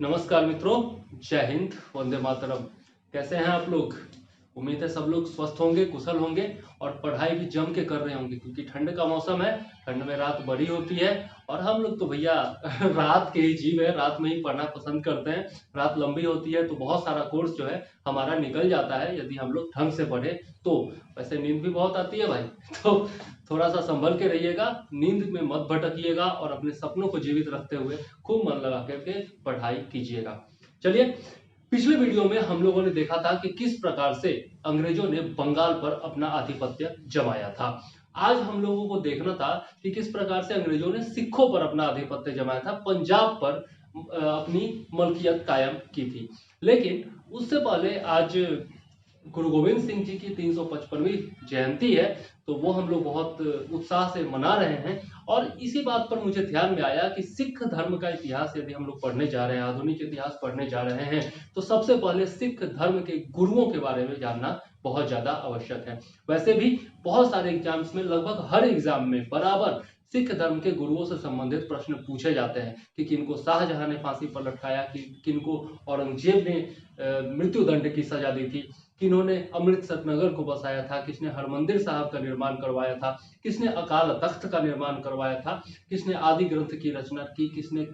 नमस्कार मित्रों, जय हिंद, वंदे मातरम। कैसे हैं आप लोग? उम्मीद है सब लोग स्वस्थ होंगे, कुशल होंगे और पढ़ाई भी जम के कर रहे होंगे, क्योंकि ठंड का मौसम है। ठंड में रात बड़ी होती है और हम लोग तो भैया रात के ही जीव है, रात में ही पढ़ना पसंद करते हैं। रात लंबी होती है तो बहुत सारा कोर्स जो है हमारा निकल जाता है यदि हम लोग ढंग से पढ़े तो। वैसे नींद भी बहुत आती है भाई, तो थोड़ा सा संभल के रहिएगा, नींद में मत भटकिएगा और अपने सपनों को जीवित रखते हुए खूब मन लगा करके पढ़ाई कीजिएगा। चलिए, पिछले वीडियो में हम लोगों ने देखा था कि किस प्रकार से अंग्रेजों ने बंगाल पर अपना आधिपत्य जमाया था। आज हम लोगों को देखना था कि किस प्रकार से अंग्रेजों ने सिखों पर अपना आधिपत्य जमाया था, पंजाब पर अपनी मलकियत कायम की थी। लेकिन उससे पहले आज गुरु गोविंद सिंह जी की 355वीं जयंती है, तो वो हम लोग बहुत उत्साह से मना रहे हैं। और इसी बात पर मुझे ध्यान में आया कि सिख धर्म का इतिहास यदि हम लोग पढ़ने जा रहे हैं, आधुनिक इतिहास पढ़ने जा रहे हैं, तो सबसे पहले सिख धर्म के गुरुओं के बारे में जानना बहुत ज्यादा आवश्यक है। वैसे भी बहुत सारे एग्जाम्स में, लगभग हर एग्जाम में बराबर सिख धर्म के गुरुओं से संबंधित प्रश्न पूछे जाते हैं कि किनको शाहजहां ने फांसी पर लटकाया, कि किनको औरंगजेब ने मृत्यु दंड की सजा दी थी, किन्होंने अमृतसर नगर को बसाया था, किसने हरमंदिर साहब का निर्माण करवाया था, किसने अकाल तख्त का निर्माण करवाया था, किसने आदि ग्रंथ की रचना की, किसने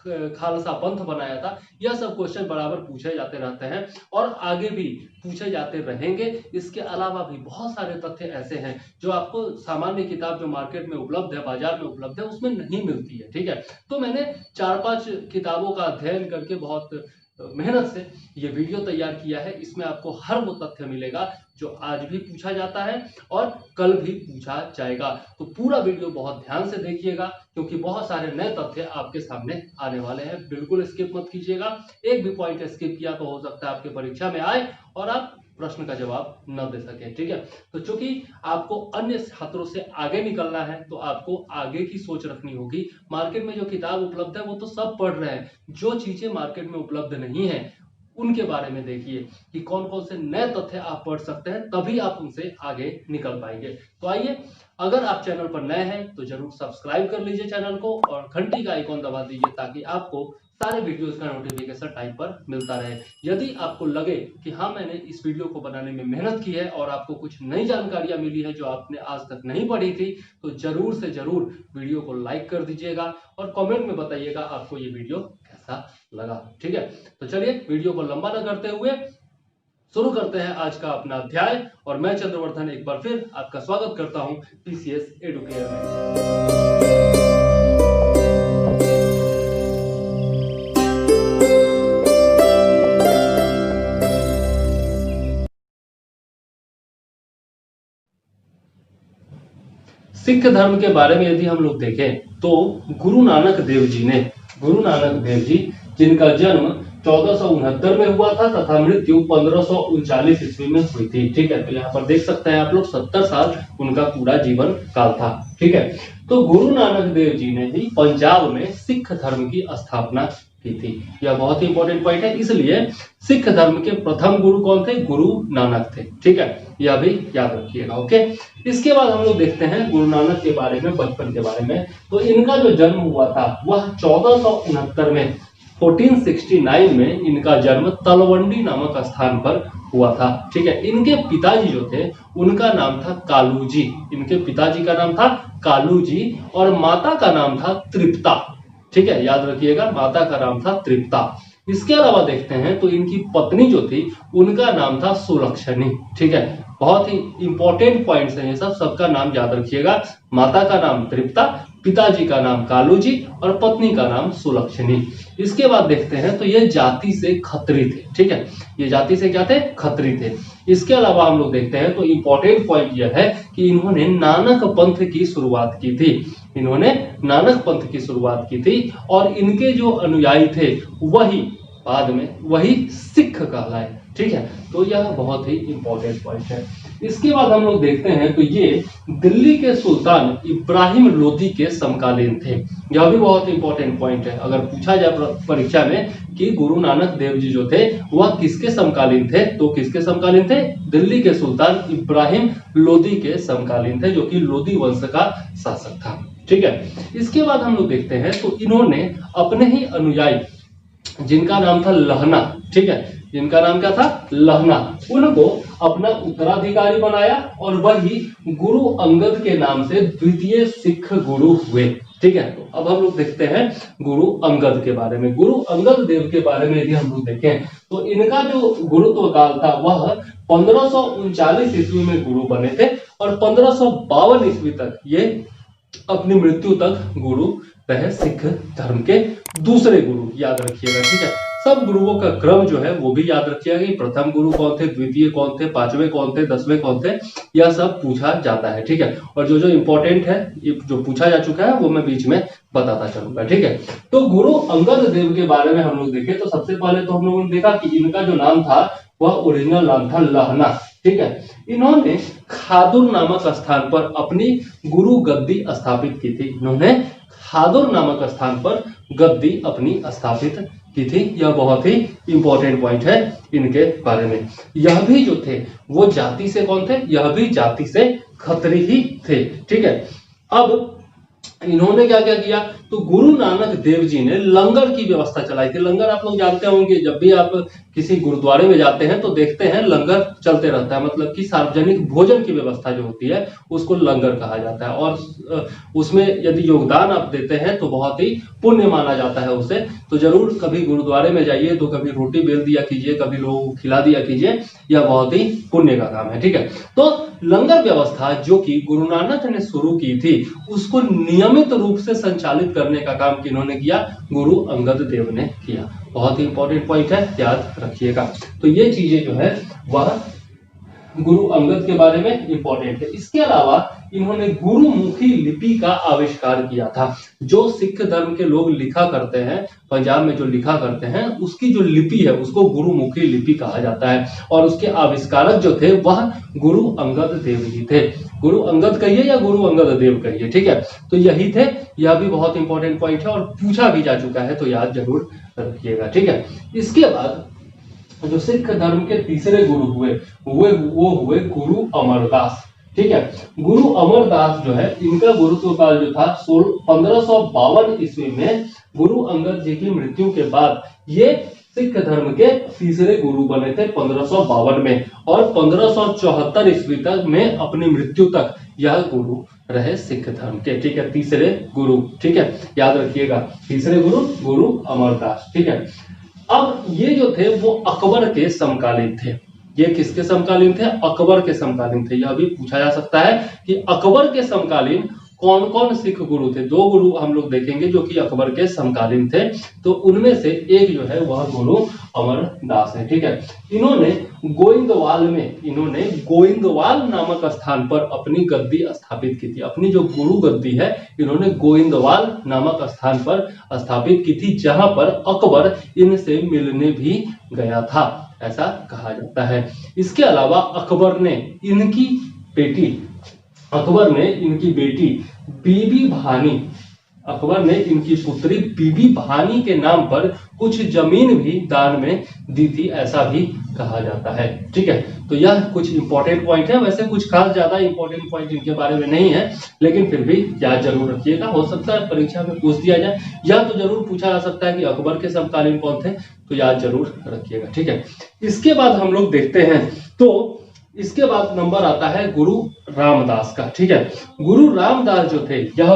खालसा पंथ बनाया था। यह सब क्वेश्चन बराबर पूछे जाते रहते हैं और आगे भी पूछे जाते रहेंगे। इसके अलावा भी बहुत सारे तथ्य ऐसे हैं जो आपको सामान्य किताब जो मार्केट में उपलब्ध है, बाजार में उपलब्ध है, उसमें नहीं मिलती है। ठीक है, तो मैंने 4-5 किताबों का अध्ययन करके बहुत मेहनत से ये वीडियो तैयार किया है। इसमें आपको हर वो तथ्य मिलेगा जो आज भी पूछा जाता है और कल भी पूछा जाएगा। तो पूरा वीडियो बहुत ध्यान से देखिएगा, क्योंकि बहुत सारे नए तथ्य आपके सामने आने वाले हैं। बिल्कुल स्किप मत कीजिएगा, एक भी पॉइंट स्किप किया तो हो सकता है आपके परीक्षा में आए और आप प्रश्न का जवाब न दे सके। ठीक है, तो चूंकि आपको अन्य छात्रों से आगे निकलना है तो आपको आगे की सोच रखनी होगी। मार्केट में जो किताब उपलब्ध है वो तो सब पढ़ रहे हैं, जो चीजें मार्केट में उपलब्ध नहीं है उनके बारे में देखिए कि कौन कौन से नए तथ्य आप पढ़ सकते हैं, तभी आप उनसे आगे निकल पाएंगे। तो आइए, अगर आप चैनल पर नए हैं तो जरूर सब्सक्राइब कर लीजिए चैनल को और घंटी का आइकॉन दबा दीजिए, ताकि आपको सारे वीडियोस का नोटिफिकेशन टाइम पर मिलता रहे। यदि आपको लगे कि हाँ, मैंने इस वीडियो को बनाने में मेहनत की है और आपको कुछ नई जानकारियां मिली है जो आपने आज तक नहीं पढ़ी थी, तो जरूर से जरूर वीडियो को लाइक कर दीजिएगा और कमेंट में बताइएगा आपको ये वीडियो कैसा लगा। ठीक है, तो चलिए वीडियो को लंबा न करते हुए शुरू करते हैं आज का अपना अध्याय। और मैं चंद्रवर्धन एक बार फिर आपका स्वागत करता हूं पीसीएस एडुकेयर में। सिख धर्म के बारे में यदि हम लोग देखें तो गुरु नानक देव जी जिनका जन्म 1469 में हुआ था तथा मृत्यु 1539 ईस्वी में हुई थी। ठीक है, तो यहाँ पर देख सकते हैं आप लोग 70 साल उनका पूरा जीवन काल था। ठीक है, तो गुरु नानक देव जी ने ही पंजाब में सिख धर्म की स्थापना की थी। यह बहुत ही इंपॉर्टेंट पॉइंट है, इसलिए सिख धर्म के प्रथम गुरु कौन थे? गुरु नानक थे। ठीक है, यह भी याद रखिएगा। ओके, इसके बाद हम लोग देखते हैं गुरु नानक के बारे में, बचपन के बारे में। तो इनका जो जन्म हुआ था वह 1469 में, 1469 में इनका जन्म तलवंडी नामक स्थान पर हुआ था। ठीक है, इनके पिताजी जो थे उनका नाम था कालू जी। इनके पिताजी का नाम था कालू जी और माता का नाम था तृप्ता। ठीक है, याद रखिएगा, माता का नाम था तृप्ता। इसके अलावा देखते हैं तो इनकी पत्नी जो थी उनका नाम था सुलक्षणी। ठीक है, बहुत ही इंपॉर्टेंट पॉइंट्स हैं ये सब, सबका नाम याद रखिएगा। माता का नाम तृप्ता, पिताजी का नाम कालू जी और पत्नी का नाम सुलक्षणी। इसके बाद देखते हैं तो ये जाति से खत्री थे। ठीक है, ये जाति से क्या थे? खत्री थे। इसके अलावा हम लोग देखते हैं तो इंपॉर्टेंट पॉइंट यह है कि इन्होंने नानक पंथ की शुरुआत की थी। इन्होंने नानक पंथ की शुरुआत की थी और इनके जो अनुयायी थे वही बाद में वही सिख कहलाए। ठीक है, तो यह बहुत ही इंपॉर्टेंट पॉइंट है। इसके बाद हम लोग देखते हैं तो ये दिल्ली के सुल्तान इब्राहिम लोदी के समकालीन थे। यह भी बहुत इंपॉर्टेंट पॉइंट है, अगर पूछा जाए परीक्षा में कि गुरु नानक देव जी जो थे वह किसके समकालीन थे, तो किसके समकालीन थे? दिल्ली के सुल्तान इब्राहिम लोदी के समकालीन थे, जो कि लोदी वंश का शासक था। ठीक है, इसके बाद हम लोग देखते हैं तो इन्होंने अपने ही अनुयायी जिनका नाम था लहना, ठीक है, जिनका नाम क्या था, लहना, उनको अपना उत्तराधिकारी बनाया और वही गुरु अंगद के नाम से द्वितीय सिख गुरु हुए। ठीक है, तो अब हम लोग देखते हैं गुरु अंगद के बारे में। गुरु अंगद देव के बारे में यदि हम लोग देखें तो इनका जो गुरुत्व काल था वह 1539 ईस्वी में गुरु बने थे और 1552 ईस्वी तक ये अपनी मृत्यु तक गुरु रहे सिख धर्म के दूसरे गुरु, याद रखिएगा। ठीक है, सब गुरुओं का क्रम जो है वो भी याद रखिएगा कि प्रथम गुरु कौन थे, द्वितीय कौन थे, पांचवें कौन थे, 10वें कौन थे, यह सब पूछा जाता है। ठीक है, और जो जो इंपॉर्टेंट है जो पूछा जा चुका है वो मैं बीच में बताता चलूंगा। ठीक है, तो गुरु अंगद देव के बारे में हम लोग देखें तो सबसे पहले तो हम लोगों ने देखा कि इनका जो नाम था वह ओरिजिनल नाम था लहना। ठीक है, इन्होंने खादुर नामक स्थान पर अपनी गुरु गद्दी स्थापित की थी। इन्होंने खादुर नामक स्थान पर गद्दी अपनी स्थापित की थी। यह बहुत ही इंपॉर्टेंट पॉइंट है इनके बारे में। यह भी जो थे वो जाति से कौन थे, यह भी जाति से खत्री ही थे। ठीक है, अब इन्होंने क्या क्या किया, तो गुरु नानक देव जी ने लंगर की व्यवस्था चलाई थी। लंगर आप लोग जानते होंगे, जब भी आप किसी गुरुद्वारे में जाते हैं तो देखते हैं लंगर चलते रहता है, मतलब कि सार्वजनिक भोजन की व्यवस्था जो होती है उसको लंगर कहा जाता है। और उसमें यदि योगदान आप देते हैं तो बहुत ही पुण्य माना जाता है उसे। तो जरूर कभी गुरुद्वारे में जाइए तो कभी रोटी बेल दिया कीजिए, कभी लोगों को खिला दिया कीजिए, यह बहुत ही पुण्य का काम है। ठीक है, तो लंगर व्यवस्था जो कि गुरु नानक ने शुरू की थी उसको नियमित रूप से संचालित करने का काम किन्होंने किया, गुरु अंगद देव ने किया। बहुत ही इंपॉर्टेंट पॉइंट है, याद रखिएगा। तो ये चीजें जो है वह गुरु अंगद के बारे में इंपॉर्टेंट है। इसके अलावा इन्होंने गुरुमुखी लिपि का आविष्कार किया था। जो सिख धर्म के लोग लिखा करते हैं, पंजाब में जो लिखा करते हैं, उसकी जो लिपि है उसको गुरुमुखी लिपि कहा जाता है और उसके आविष्कारक जो थे वह गुरु अंगद देव जी थे। गुरु अंगद कहिए या गुरु अंगद देव कहिए, ठीक है, तो यही थे। यह भी बहुत इंपॉर्टेंट पॉइंट है और पूछा भी जा चुका है, तो याद जरूर रखिएगा। ठीक है, इसके बाद जो सिख धर्म के तीसरे गुरु हुए वो हुए गुरु अमरदास। ठीक है, गुरु अमरदास जो है इनका गुरुत्व काल जो था 1552 ईस्वी में गुरु अंगद जी की मृत्यु के बाद ये सिख धर्म के तीसरे गुरु बने थे 1552 में, और 1574 ईस्वी तक में अपनी मृत्यु तक यह गुरु रहे सिख धर्म के। ठीक है, तीसरे गुरु। ठीक है, याद रखिएगा, तीसरे गुरु गुरु अमरदास। ठीक है, अब ये जो थे वो अकबर के समकालीन थे। ये किसके समकालीन थे, अकबर के समकालीन थे। यह भी पूछा जा सकता है कि अकबर के समकालीन कौन कौन सिख गुरु थे। दो गुरु हम लोग देखेंगे जो कि अकबर के समकालीन थे, तो उनमें से एक जो है वह गुरु अमरदास है। ठीक है, इन्होंने गोइंदवाल नामक स्थान पर अपनी गद्दी स्थापित की थी। अपनी जो गुरु गद्दी है इन्होंने गोइंदवाल नामक स्थान पर स्थापित की थी, जहां पर अकबर इनसे मिलने भी गया था, ऐसा कहा जाता है। इसके अलावा अकबर ने इनकी बेटी बीबी भानी, अकबर ने इनकी पुत्री बीबी भानी के नाम पर कुछ जमीन भी दान में दी थी, ऐसा भी कहा जाता है। ठीक है, तो यह कुछ इंपॉर्टेंट पॉइंट है। वैसे कुछ खास ज्यादा इंपॉर्टेंट पॉइंट इनके बारे में नहीं है, लेकिन फिर भी याद जरूर रखिएगा। हो सकता है परीक्षा में पूछ दिया जाए, या तो जरूर पूछा जा सकता है कि अकबर के समकालीन कौन थे, तो याद जरूर रखिएगा। ठीक है, इसके बाद हम लोग देखते हैं, तो इसके बाद नंबर आता है गुरु रामदास का। ठीक है, गुरु रामदास जो थे यह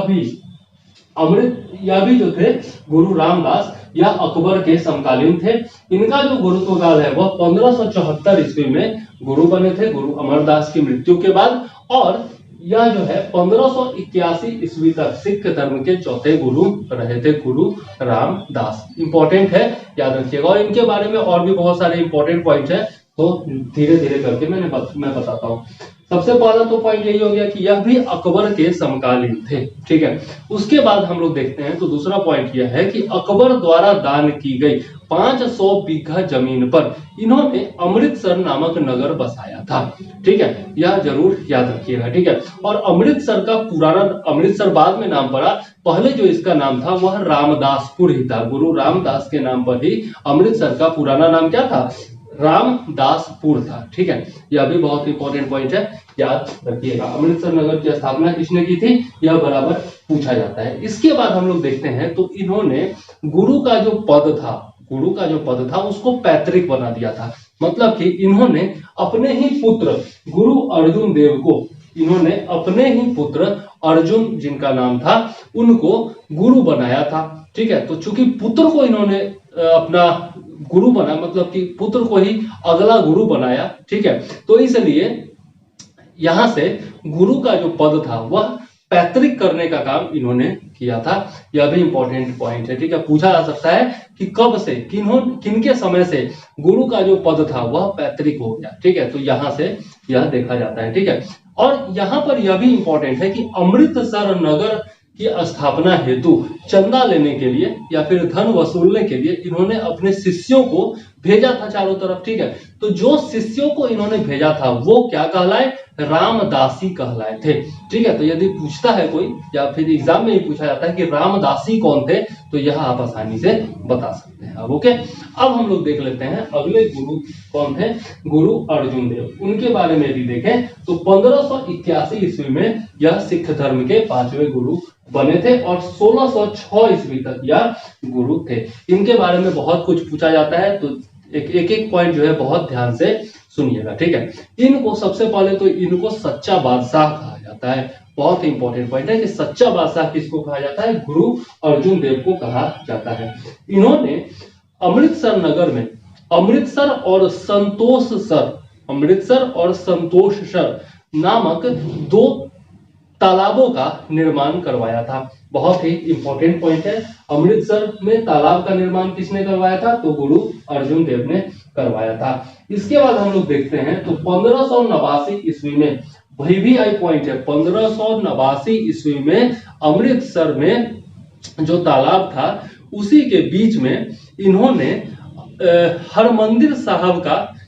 भी जो थे गुरु रामदास यह अकबर के समकालीन थे। इनका जो गुरुत्व काल है वह 1574 ईस्वी में गुरु बने थे, गुरु अमरदास की मृत्यु के बाद, और यह जो है 1581 ईस्वी तक सिख धर्म के चौथे गुरु रहे थे, गुरु रामदास। इंपॉर्टेंट है, याद रखिएगा। और इनके बारे में और भी बहुत सारे इंपॉर्टेंट पॉइंट है, तो धीरे धीरे करके मैं बताता हूँ। सबसे पहला तो पॉइंट यही हो गया कि यह भी अकबर के समकालीन थे। ठीक है, उसके बाद हम लोग देखते हैं, तो दूसरा पॉइंट यह है कि अकबर द्वारा दान की गई 500 बीघा जमीन पर इन्होंने अमृतसर नामक नगर बसाया था। ठीक है, यह जरूर याद रखिएगा। ठीक है, और अमृतसर बाद में नाम पड़ा, पहले जो इसका नाम था वह रामदासपुर ही था। गुरु रामदास के नाम पर ही अमृतसर का पुराना नाम क्या था, रामदासपुर था। ठीक है, यह भी बहुत इंपॉर्टेंट पॉइंट है, याद रखिएगा। अमृतसर नगर की स्थापना किसने की थी, यह बराबर पूछा जाता है। इसके बाद हम लोग देखते हैं, तो इन्होंने गुरु का जो पद था, गुरु का जो पद था उसको पैतृक बना दिया था। मतलब कि इन्होंने अपने ही पुत्र गुरु अर्जुन देव को, इन्होंने अपने ही पुत्र अर्जुन जिनका नाम था उनको गुरु बनाया था। ठीक है, तो चूंकि पुत्र को इन्होंने अपना गुरु बना, मतलब कि पुत्र को ही अगला गुरु बनाया। ठीक है, तो इसलिए यहां से गुरु का जो पद था वह पैतृक करने का काम इन्होंने किया था। यह भी इंपॉर्टेंट पॉइंट है। ठीक है, पूछा जा सकता है कि कब से, किनके समय से गुरु का जो पद था वह पैतृक हो गया। ठीक है, तो यहां से यह देखा जाता है। ठीक है, और यहां पर यह भी इंपॉर्टेंट है कि अमृतसर नगर की स्थापना हेतु चंदा लेने के लिए या फिर धन वसूलने के लिए इन्होंने अपने शिष्यों को भेजा था चारों तरफ। ठीक है, तो जो शिष्यों को इन्होंने भेजा था वो क्या कहलाए, रामदासी कहलाए थे। ठीक है, तो यदि पूछता है कोई या फिर एग्जाम में ही पूछा जाता है कि रामदासी कौन थे, तो यह आप आसानी से बता सकते हैं। अब ओके, अब हम लोग देख लेते हैं अगले गुरु कौन थे, गुरु अर्जुन देव। उनके बारे में यदि देखें तो 1581 ईस्वी में यह सिख धर्म के 5वें गुरु बने थे और 1606 ईस्वी तक यह गुरु थे। इनके बारे में बहुत कुछ पूछा जाता है, तो एक पॉइंट जो है बहुत ध्यान से सुनिएगा। ठीक है, इनको सबसे पहले तो इनको सच्चा बादशाह कहा जाता है। बहुत ही इंपॉर्टेंट पॉइंट है कि सच्चा बादशाह किसको कहा जाता है, गुरु अर्जुन देव को कहा जाता है। इन्होंने अमृतसर नगर में अमृतसर और संतोषसर नामक 2 तालाबों का निर्माण करवाया था। बहुत ही इंपॉर्टेंट पॉइंट है। अमृतसर में तालाब का निर्माण किसने करवाया था, तो गुरु अर्जुन देव ने करवाया था। इसके बाद हम लोग देखते हैं तो 1589 ईस्वी में, वही भी आई पॉइंट है, 1589 ईस्वी में अमृतसर में जो तालाब था उसी के बीच में इन्होंने हरमंदिर साहब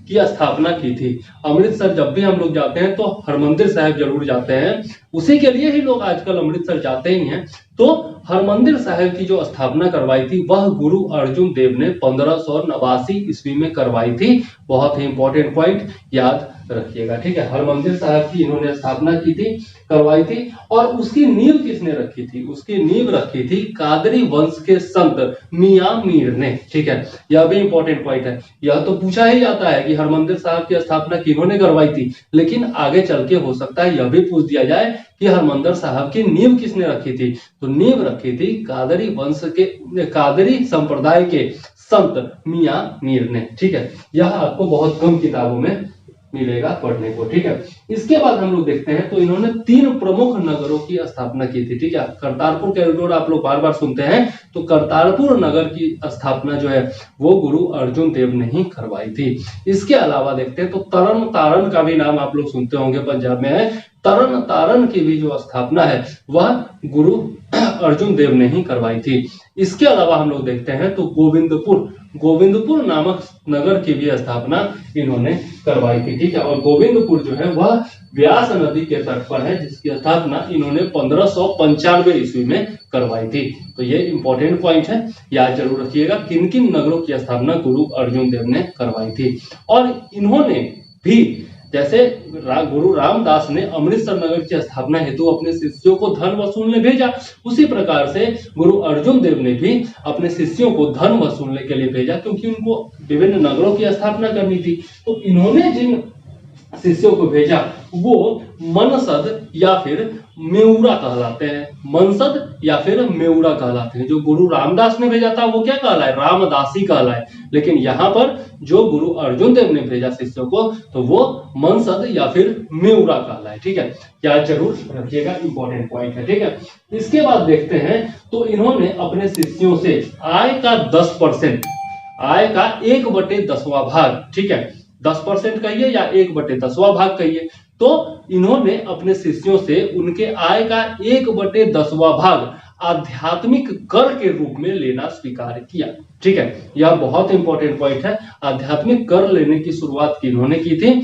की स्थापना की थी। अमृतसर जब भी हम लोग जाते हैं तो हरमंदिर साहब जरूर जाते हैं, उसी के लिए ही लोग आजकल अमृतसर जाते ही हैं। तो हरमंदिर साहब की जो स्थापना करवाई थी वह गुरु अर्जुन देव ने 1589 ईस्वी में करवाई थी। बहुत ही इंपॉर्टेंट पॉइंट याद रखिएगा। ठीक है, हरमंदिर साहब की इन्होंने स्थापना की थी, करवाई थी। और उसकी नींव किसने रखी थी, उसकी नींव रखी थी कादरी वंश के संत मियां मीर ने। ठीक है, यह भी इंपॉर्टेंट पॉइंट है। यह तो पूछा ही जाता है कि हरमंदिर साहब की स्थापना किन्होंने करवाई थी, लेकिन आगे चल के हो सकता है यह भी पूछ दिया जाए कि हरमंदिर साहब की नींव किसने रखी थी, तो नींव रखी थी कादरी वंश के, कादरी संप्रदाय के संत मियां मीर ने। ठीक है, यह आपको बहुत कम किताबों में मिलेगा पढ़ने को। ठीक है, इसके बाद हम लोग देखते हैं तो इन्होंने 3 प्रमुख नगरों की स्थापना की थी। ठीक है, करतारपुर कॉरिडोर आप लोग बार बार सुनते हैं, तो करतारपुर नगर की स्थापना जो है वो गुरु अर्जुन देव ने ही करवाई थी। इसके अलावा देखते हैं तो तरन तारण का भी नाम आप लोग सुनते होंगे, पंजाब में है। तरन तारण की भी जो स्थापना है वह गुरु अर्जुन देव ने ही करवाई थी। इसके अलावा हम लोग देखते हैं तो गोविंदपुर नामक नगर की भी स्थापना इन्होंने करवाई थी। ठीक है, और गोविंदपुर जो है वह व्यास नदी के तट पर है, जिसकी स्थापना इन्होंने 1595 ईस्वी में करवाई थी। तो ये इंपॉर्टेंट पॉइंट है, याद जरूर रखिएगा किन किन नगरों की स्थापना गुरु अर्जुन देव ने करवाई थी। और इन्होंने भी, जैसे गुरु रामदास ने अमृतसर नगर की स्थापना हेतु अपने शिष्यों को धन वसूलने भेजा, उसी प्रकार से गुरु अर्जुन देव ने भी अपने शिष्यों को धन वसूलने के लिए भेजा, क्योंकि उनको विभिन्न नगरों की स्थापना करनी थी। तो इन्होंने जिन शिष्यों को भेजा वो मनसद या फिर मेउरा कहलाते हैं। मनसद या फिर मेउरा कहलाते हैं। जो गुरु रामदास ने भेजा था वो क्या कहलाए, रामदासी कहलाए। लेकिन यहाँ पर जो गुरु अर्जुन देव ने भेजा शिष्यों को तो वो मनसद या फिर मेउरा कहलाए। ठीक है, याद जरूर रखिएगा, इंपॉर्टेंट पॉइंट है। ठीक है, इसके बाद देखते हैं तो इन्होंने अपने शिष्यों से आय का 10%, आय का 1/10वां भाग, ठीक है, 10% कहिए या 1/10वां भाग कहिए, तो इन्होंने अपने शिष्यों से उनके आय का 1/10वां भाग आध्यात्मिक कर के रूप में लेना स्वीकार किया। ठीक है, यह बहुत इंपॉर्टेंट पॉइंट है। आध्यात्मिक कर लेने की शुरुआत किन्होंने की थी,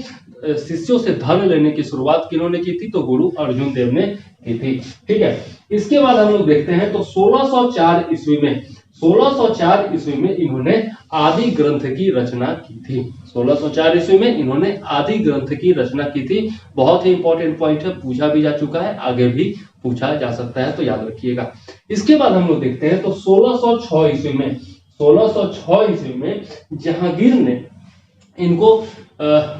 शिष्यों से धन लेने की शुरुआत किन्होंने की थी, तो गुरु अर्जुन देव ने की थी। ठीक है, इसके बाद हम लोग देखते हैं तो 1604 ईस्वी में इन्होंने आदि ग्रंथ की रचना की थी। 1604 ईस्वी में इन्होंने आदि ग्रंथ की रचना की थी। बहुत ही इंपॉर्टेंट पॉइंट है, पूछा भी जा चुका है, आगे भी पूछा जा सकता है, तो याद रखिएगा। इसके बाद हम लोग देखते हैं तो 1606 1606 ईस्वी में जहांगीर ने इनको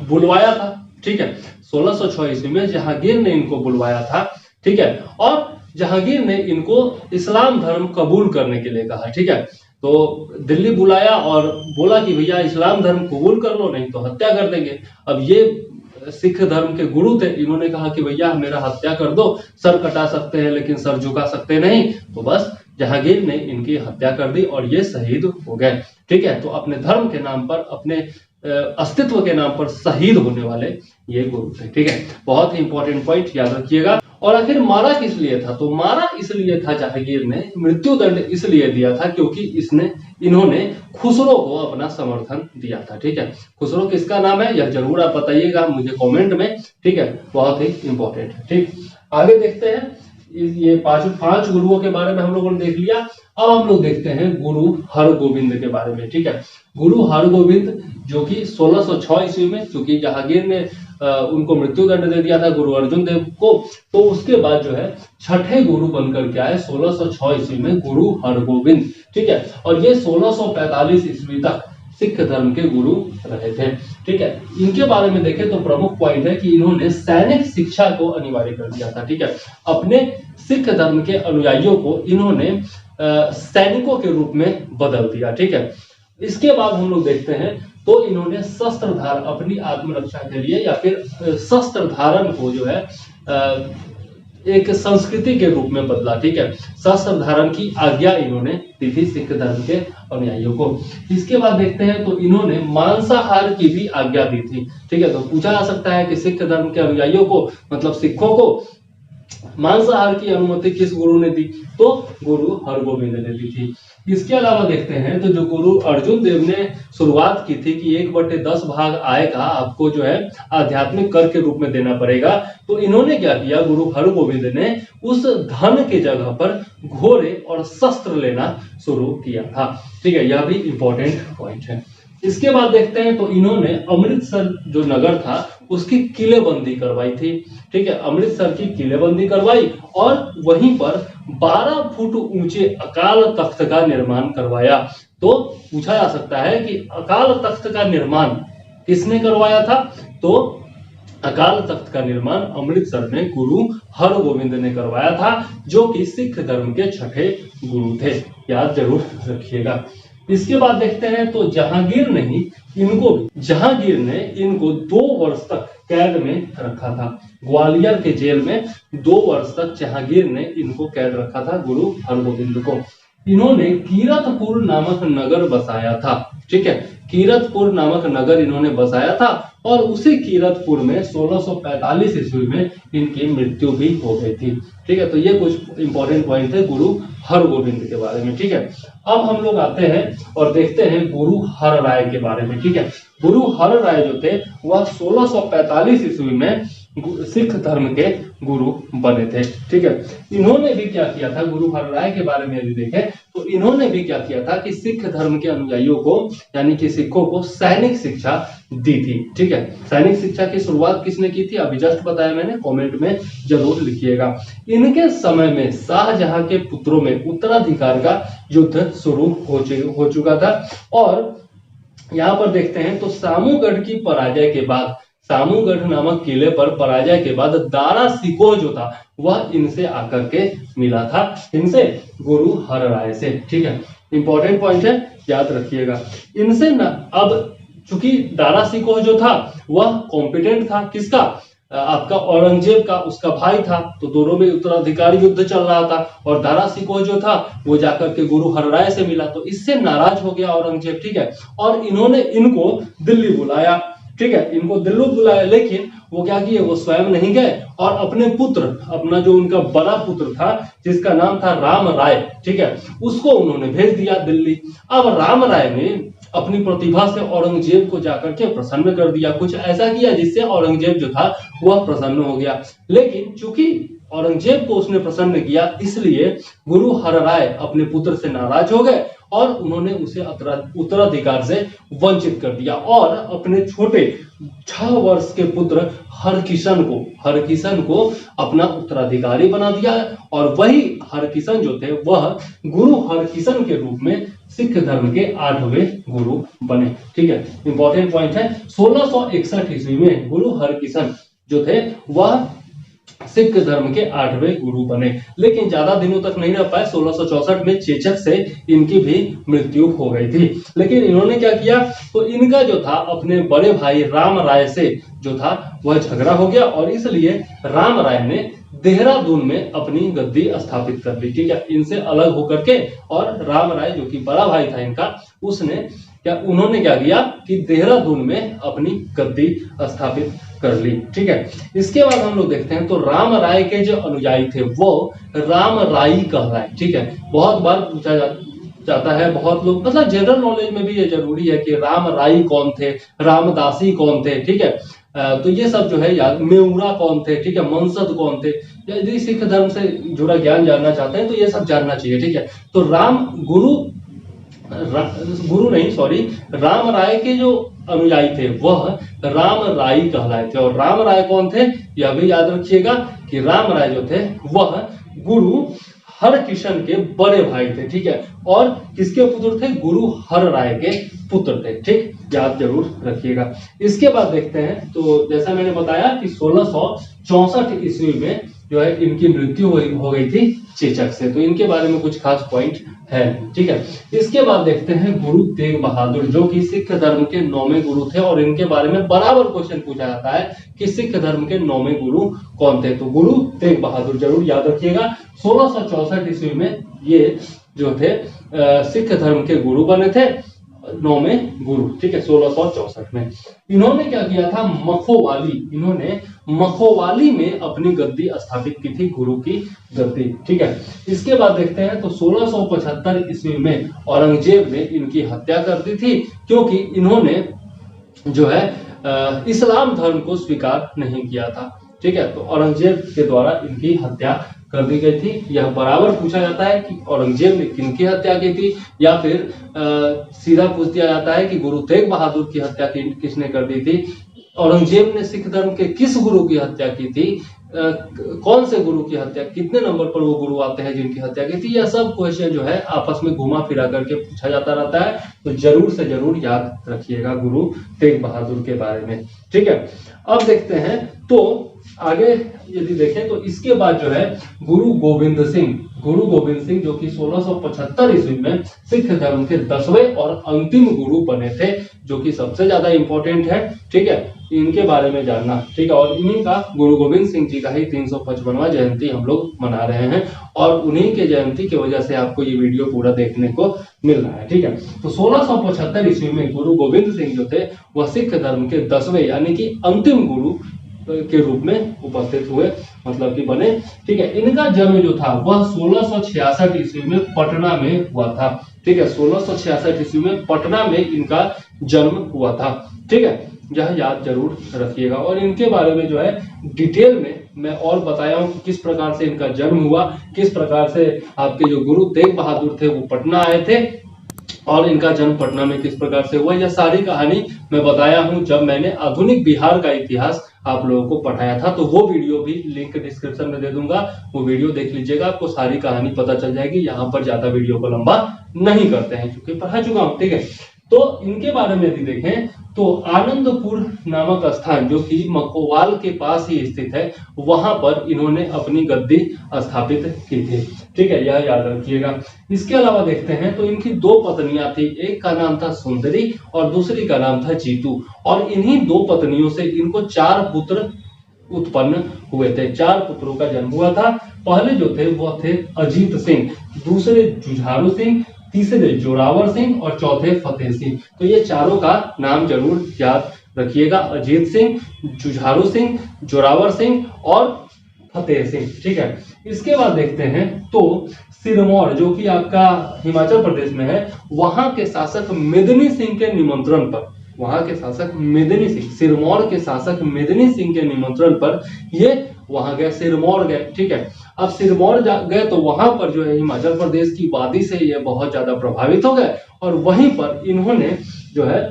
बुलवाया था। ठीक है, 1606 ईस्वी में जहांगीर ने इनको बुलवाया था। ठीक है, और जहांगीर ने इनको इस्लाम धर्म कबूल करने के लिए कहा। ठीक है, तो दिल्ली बुलाया और बोला कि भैया इस्लाम धर्म कबूल कर लो, नहीं तो हत्या कर देंगे। अब ये सिख धर्म के गुरु थे, इन्होंने कहा कि भैया मेरा हत्या कर दो, सर कटा सकते हैं लेकिन सर झुका सकते नहीं। तो बस जहांगीर ने इनकी हत्या कर दी और ये शहीद हो गए। ठीक है, तो अपने धर्म के नाम पर, अपने अस्तित्व के नाम पर शहीद होने वाले ये गुरु थे। ठीक है, बहुत ही इंपॉर्टेंट पॉइंट याद रखिएगा। और आखिर मारा किस लिए था? तो मारा इसलिए था, जहांगीर ने मृत्यु दंड इसलिए दिया था क्योंकि इन्होंने खुसरो को अपना समर्थन दिया था। ठीक है, खुसरो किसका नाम है यह जरूर आप बताइएगा मुझे कमेंट में। ठीक है, बहुत ही इंपॉर्टेंट है। ठीक, आगे देखते हैं। ये पांच गुरुओं के बारे में हम लोगों ने देख लिया। अब हम लोग देखते हैं गुरु हरगोविंद के बारे में। ठीक है, गुरु हरगोविंद जो कि 1606 ईस्वी में, चूंकि जहांगीर ने उनको मृत्यु दंड दे दिया था गुरु अर्जुन देव को, तो उसके बाद जो है छठे गुरु बनकर के आए 1606 ईस्वी में गुरु हरगोविंद। ठीक है, और ये 1645 ईस्वी तक सिख धर्म के गुरु रहे थे। ठीक है, इनके बारे में देखें तो प्रमुख पॉइंट है कि इन्होंने सैनिक शिक्षा को अनिवार्य कर दिया था। ठीक है, अपने सिख धर्म के अनुयायियों को इन्होंने सैनिकों के रूप में बदल दिया। ठीक है, इसके बाद हम लोग देखते हैं तो इन्होंने शस्त्र धारण, अपनी आत्मरक्षा के लिए या फिर शस्त्र धारण को जो है एक संस्कृति के रूप में बदला। ठीक है, शस्त्र धारण की आज्ञा इन्होंने दी थी सिख धर्म के अनुयायियों को। इसके बाद देखते हैं तो इन्होंने मांसाहार की भी आज्ञा दी थी। ठीक है, तो पूछा जा सकता है कि सिख धर्म के अनुयायियों को, मतलब सिखों को मांसाहार की अनुमति किस गुरु ने दी? तो गुरु हरगोविंद ने दी थी। इसके अलावा देखते हैं तो जो गुरु अर्जुन देव ने शुरुआत की थी कि 1/10 भाग आय का आपको जो है आध्यात्मिक कर के रूप में देना पड़ेगा, तो इन्होंने क्या किया? गुरु हरगोविंद ने उस धन के जगह पर घोड़े और शस्त्र लेना शुरू किया था। ठीक है, यह भी इंपॉर्टेंट पॉइंट है। इसके बाद देखते हैं तो इन्होंने अमृतसर जो नगर था उसकी किलेबंदी करवाई थी। ठीक है, अमृतसर की किलेबंदी करवाई और वहीं पर 12 फुट ऊंचे अकाल तख्त का निर्माण करवाया। तो पूछा जा सकता है कि अकाल तख्त का निर्माण किसने करवाया था? तो अकाल तख्त का निर्माण अमृतसर में गुरु हरगोविंद ने करवाया था, जो कि सिख धर्म के छठे गुरु थे। याद जरूर रखिएगा। इसके बाद देखते हैं तो जहांगीर ने इनको 2 वर्ष तक कैद में रखा था। ग्वालियर के जेल में 2 वर्ष तक जहांगीर ने इनको कैद रखा था गुरु हरगोविंद को। इन्होंने कीरतपुर नामक नगर बसाया था। ठीक है, कीरतपुर नामक नगर इन्होंने बसाया था और उसी कीरतपुर में 1645 ईस्वी में इनकी मृत्यु भी हो गई थी। ठीक है, तो ये कुछ इंपॉर्टेंट पॉइंट थे गुरु हरगोविंद के बारे में। ठीक है, अब हम लोग आते हैं और देखते हैं गुरु हर राय के बारे में। ठीक है, गुरु हर राय जो थे वह 1645 ईस्वी में सिख धर्म के गुरु बने थे। ठीक है, इन्होंने भी क्या किया था? गुरु हर राय के बारे में यदि देखें तो इन्होंने भी क्या किया था कि सिख धर्म के अनुयायियों को, यानी कि सिखों को सैनिक शिक्षा दी थी। ठीक है, सैनिक शिक्षा की शुरुआत किसने की थी? अभी जस्ट बताया मैंने, कमेंट में जरूर लिखिएगा। इनके समय में शाहजहां के पुत्रों में उत्तराधिकार का युद्ध शुरू हो चुका था और यहाँ पर देखते हैं तो सामूगढ़ की पराजय के बाद, सामूगढ़ नामक किले पर पराजय के बाद दारा सिकोह जो था वह इनसे आकर के मिला था, इनसे गुरु हर राय से। ठीक है, इंपॉर्टेंट पॉइंट है, याद रखिएगा। इनसे न अब चूंकि दारा सिकोह जो था वह कॉम्पिटेंट था, किसका? आपका औरंगजेब का, उसका भाई था, तो दोनों में उत्तराधिकारी युद्ध चल रहा था और दारा सिकोह जो था वो जाकर के गुरु हर राय से मिला, तो इससे नाराज हो गया औरंगजेब। ठीक है, और इन्होंने इनको दिल्ली बुलाया। ठीक है, इनको दिल्ली बुलाया, लेकिन वो क्या किए? वो स्वयं नहीं गए और अपने पुत्र, अपना जो उनका बड़ा पुत्र था जिसका नाम था राम राय, ठीक है, उसको उन्होंने भेज दिया दिल्ली। अब राम राय ने अपनी प्रतिभा से औरंगजेब को जाकर के प्रसन्न कर दिया, कुछ ऐसा किया जिससे औरंगजेब जो था वह प्रसन्न हो गया। लेकिन चूंकि औरंगजेब को उसने प्रसन्न किया, इसलिए गुरु हर राय अपने पुत्र से नाराज हो गए और उन्होंने उसे उत्तराधिकार से वंचित कर दिया और अपने छोटे 6 वर्ष के पुत्र हरकिशन को अपना उत्तराधिकारी बना दिया और वही हरकिशन जो थे वह गुरु हरकिशन के रूप में सिख धर्म के 8वें गुरु बने। ठीक है, इंपॉर्टेंट पॉइंट है। 1661 ईस्वी में गुरु हरकिशन जो थे वह सिख धर्म के 8वें गुरु बने, लेकिन ज्यादा दिनों तक नहीं रह पाए। 1664 में चेचक से इनकी भी मृत्यु हो गई थी। लेकिन इन्होंने क्या किया, तो इनका जो था अपने बड़े भाई राम राय से जो था वह झगड़ा हो गया और इसलिए राम राय ने देहरादून में अपनी गद्दी स्थापित कर ली। ठीक है, इनसे अलग होकर के, और राम राय जो कि बड़ा भाई था इनका, उन्होंने क्या किया कि देहरादून में अपनी गद्दी स्थापित कर ली। ठीक है, इसके बाद हम लोग देखते हैं तो राम राय के जो अनुयायी थे वो राम राई कहलाए। ठीक है, बहुत बार पूछा जाता है, बहुत लोग मतलब जनरल नॉलेज में भी ये जरूरी है कि राम राई कौन थे, रामदासी कौन थे। ठीक है, तो ये सब जो है याद, मेउरा कौन थे, ठीक है, मनसद कौन थे। यदि सिख धर्म से जुड़ा ज्ञान जानना चाहते हैं तो ये सब जानना चाहिए। ठीक है, तो राम राय के जो अनुयायी थे वह राम राई कहलाए थे। और राम राय कौन थे, यह भी याद रखिएगा कि राम राय जो थे वह गुरु हरकिशन के बड़े भाई थे। ठीक है, और किसके पुत्र थे, गुरु हर राय के पुत्र थे। ठीक, याद जरूर रखिएगा। इसके बाद देखते हैं तो जैसा मैंने बताया कि 1664 ईस्वी में जो है इनकी मृत्यु हो गई थी चेचक से, तो इनके बारे में कुछ खास पॉइंट है। ठीक है, इसके बाद देखते हैं गुरु तेग बहादुर जो कि सिख धर्म के 9वें गुरु थे और इनके बारे में बराबर क्वेश्चन पूछा जाता है कि सिख धर्म के 9वें गुरु कौन थे, तो गुरु तेग बहादुर जरूर याद रखिएगा। 1664 ईस्वी में ये जो थे सिख धर्म के गुरु बने थे, 9वें गुरु। ठीक है, 1664 में इन्होंने क्या किया था, इन्होंने मखोवाली में अपनी गद्दी स्थापित की थी, गुरु की गद्दी। ठीक है, इसके बाद देखते हैं तो 1675 ईस्वी में औरंगजेब ने इनकी हत्या कर दी थी क्योंकि इन्होंने जो है इस्लाम धर्म को स्वीकार नहीं किया था। ठीक है, तो औरंगजेब के द्वारा इनकी हत्या कर दी गई थी। यह बराबर पूछा जाता है कि औरंगजेब ने किनकी हत्या की थी, या फिर सीधा पूछ दिया जाता है कि गुरु तेग बहादुर की हत्या किसने कर दी थी, औरंगजेब ने सिख धर्म के किस गुरु की हत्या की थी, कौन से गुरु की हत्या, कितने नंबर पर वो गुरु आते हैं जिनकी हत्या की थी। यह सब क्वेश्चन जो है आपस में घुमा फिरा करके पूछा जाता रहता है, तो जरूर से जरूर याद रखिएगा गुरु तेग बहादुर के बारे में। ठीक है, अब देखते हैं तो आगे यदि देखें तो इसके बाद जो है गुरु गोविंद सिंह जो कि 1675 ईस्वी में सिख धर्म के 10वें और अंतिम गुरु बने थे, जो कि सबसे ज्यादा इंपॉर्टेंट है। ठीक है, इनके बारे में जानना। ठीक है, और इन्हीं का गुरु गोविंद सिंह जी का ही 355वां जयंती हम लोग मना रहे हैं और उन्हीं के जयंती की वजह से आपको ये वीडियो पूरा देखने को मिल रहा है। ठीक है, तो 1675 ईस्वी में गुरु गोविंद सिंह जो थे वह सिख धर्म के 10वें यानी कि अंतिम गुरु के रूप में उपस्थित हुए, मतलब कि बने। ठीक है, इनका जन्म जो था वह 1666 ईस्वी में पटना में हुआ था। ठीक है, 1666 ईस्वी में पटना में इनका जन्म हुआ था। ठीक है, यह याद जरूर रखिएगा। और इनके बारे में जो है डिटेल में मैं और बताया हूं कि किस प्रकार से इनका जन्म हुआ, किस प्रकार से आपके जो गुरु तेग बहादुर थे वो पटना आए थे और इनका जन्म पटना में किस प्रकार से हुआ। यह सारी कहानी मैं बताया हूं जब मैंने आधुनिक बिहार का इतिहास आप लोगों को पढ़ाया था, तो वो वीडियो भी लिंक डिस्क्रिप्शन में दे दूंगा, वो वीडियो देख लीजिएगा, आपको सारी कहानी पता चल जाएगी। यहाँ पर ज्यादा वीडियो को लंबा नहीं करते हैं क्योंकि पढ़ा चुका हूं। ठीक है, तो इनके बारे में यदि देखें तो आनंदपुर नामक स्थान जो कि मखोवाल के पास ही स्थित है, वहां पर इन्होंने अपनी गद्दी स्थापित की थी। ठीक है, यह याद रखिएगा। इसके अलावा देखते हैं तो इनकी 2 पत्नियां थी, एक का नाम था सुंदरी और दूसरी का नाम था जीतू, और इन्हीं 2 पत्नियों से इनको 4 पुत्र उत्पन्न हुए थे। 4 पुत्रों का जन्म हुआ था। पहले जो थे वह थे अजीत सिंह, दूसरे जुझारू सिंह, तीसरे जोरावर सिंह और चौथे फतेह सिंह। तो ये चारों का नाम जरूर याद रखिएगा, अजीत सिंह, जुझारू सिंह, जोरावर सिंह और फतेह सिंह। ठीक है, इसके बाद देखते हैं तो सिरमौर जो कि आपका हिमाचल प्रदेश में है, वहां के शासक मेदिनी सिंह के निमंत्रण पर, वहां के शासक मेदिनी सिंह, सिरमौर के शासक मेदिनी सिंह के निमंत्रण पर ये वहां गए, सिरमौर गए। ठीक है, अब सिरमौर गए तो वहां पर जो है हिमाचल प्रदेश की वादी से ये बहुत ज्यादा प्रभावित हो गए और वहीं पर इन्होंने जो है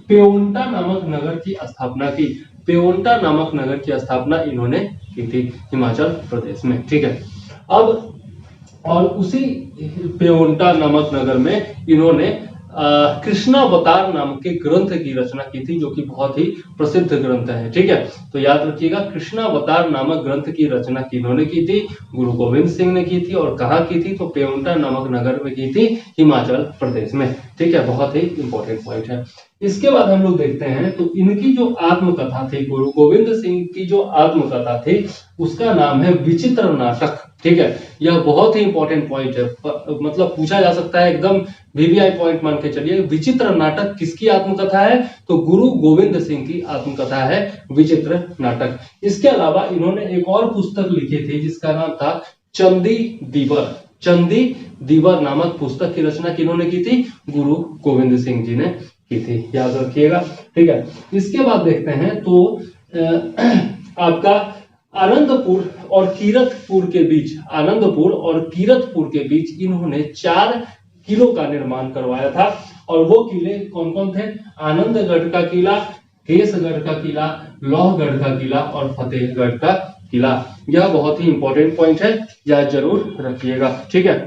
पेओंटा नामक नगर की स्थापना की। पेओंटा नामक नगर की स्थापना इन्होंने की थी हिमाचल प्रदेश में, ठीक है। अब और उसी पेओंटा नामक नगर में इन्होंने कृष्णावतार नाम के ग्रंथ की रचना की थी, जो कि बहुत ही प्रसिद्ध ग्रंथ है, ठीक है। तो याद रखिएगा, कृष्णावतार नामक ग्रंथ की रचना किन्होंने की थी? गुरु गोविंद सिंह ने की थी। और कहाँ की थी? तो पेओंटा नामक नगर में की थी, हिमाचल प्रदेश में, ठीक है। बहुत ही इंपॉर्टेंट पॉइंट है। इसके बाद हम लोग देखते हैं तो इनकी जो आत्मकथा थी, गुरु गोविंद सिंह की जो आत्मकथा थी, उसका नाम है विचित्र नाटक, ठीक है। यह बहुत ही इंपॉर्टेंट पॉइंट है, मतलब पूछा जा सकता है, एकदम वीवीआई पॉइंट मान के चलिए। विचित्र नाटक किसकी आत्मकथा है? तो गुरु गोविंद सिंह की आत्मकथा है विचित्र नाटक। इसके अलावा इन्होंने एक और पुस्तक लिखी थी जिसका नाम था चंदी दीवर। चंदी दीवर नामक पुस्तक की रचना किन्होंने की थी? गुरु गोविंद सिंह जी ने की थी, याद रखिएगा, ठीक है। इसके बाद देखते हैं तो आपका आनंदपुर और कीरतपुर के बीच, आनंदपुर और कीरतपुर के बीच इन्होंने 4 किलों का निर्माण करवाया था। और वो किले कौन कौन थे? आनंदगढ़ का किला, केसगढ़ का किला, लोहगढ़ का किला और फतेहगढ़ का किला। यह बहुत ही इंपॉर्टेंट पॉइंट है, याद जरूर रखिएगा, ठीक है।